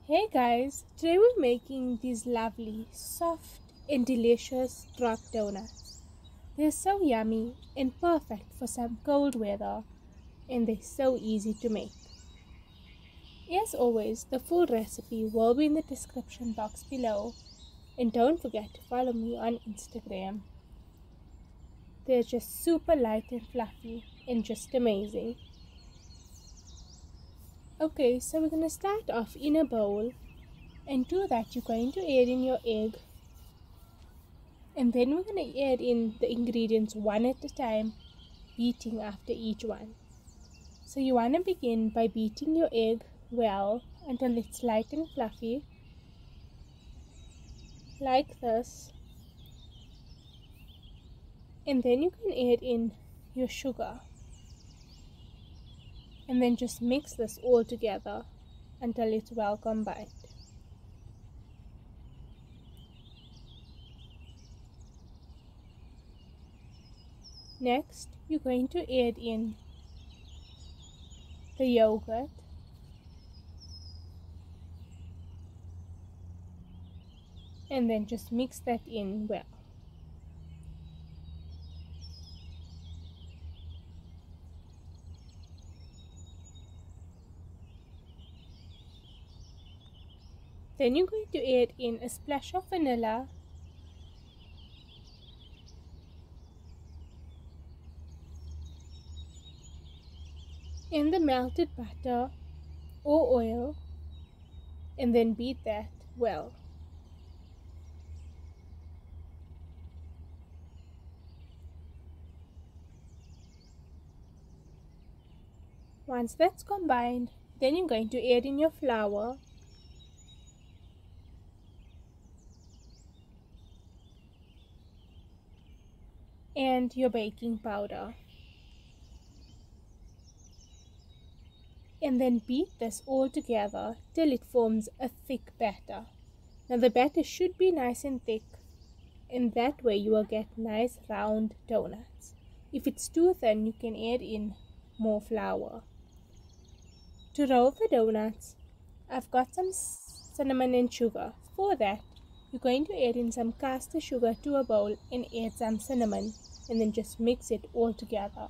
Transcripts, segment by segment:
Hey guys, today we're making these lovely, soft and delicious drop donuts. They're so yummy and perfect for some cold weather, and they're so easy to make. As always, the full recipe will be in the description box below, and don't forget to follow me on Instagram. They're just super light and fluffy and just amazing. Okay, so we're going to start off in a bowl, and to that you're going to add in your egg, and then we're going to add in the ingredients one at a time, beating after each one. So you want to begin by beating your egg well until it's light and fluffy, like this, and then you can add in your sugar. And then just mix this all together until it's well combined. Next, you're going to add in the yogurt, and then just mix that in well. Then you're going to add in a splash of vanilla, and the melted butter or oil, and then beat that well. Once that's combined, then you're going to add in your flour, and your baking powder, and then beat this all together till it forms a thick batter. Now the batter should be nice and thick, and that way you will get nice round donuts. If it's too thin, you can add in more flour. To roll the donuts, I've got some cinnamon and sugar. For that, you're going to add in some caster sugar to a bowl and add some cinnamon, and then just mix it all together.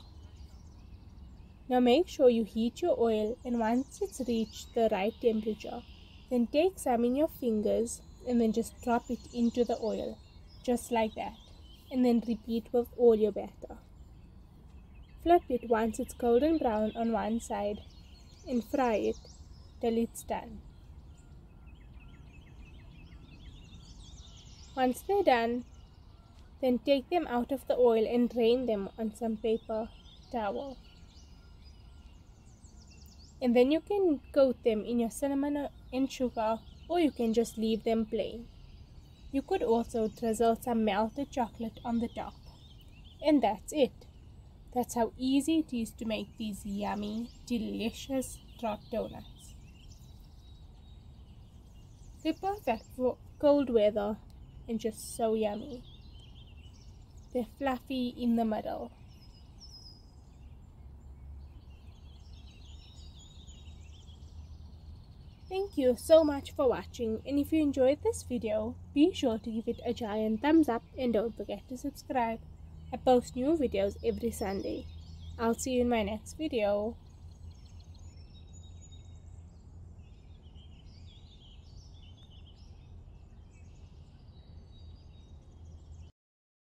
Now make sure you heat your oil, and once it's reached the right temperature, then take some in your fingers and then just drop it into the oil, just like that, and then repeat with all your batter. Flip it once it's golden brown on one side and fry it till it's done. Once they're done, then take them out of the oil and drain them on some paper towel. And then you can coat them in your cinnamon and sugar, or you can just leave them plain. You could also drizzle some melted chocolate on the top. And that's it. That's how easy it is to make these yummy, delicious drop donuts. They're perfect for cold weather and just so yummy. They're fluffy in the middle. Thank you so much for watching, and if you enjoyed this video, be sure to give it a giant thumbs up and don't forget to subscribe. I post new videos every Sunday. I'll see you in my next video.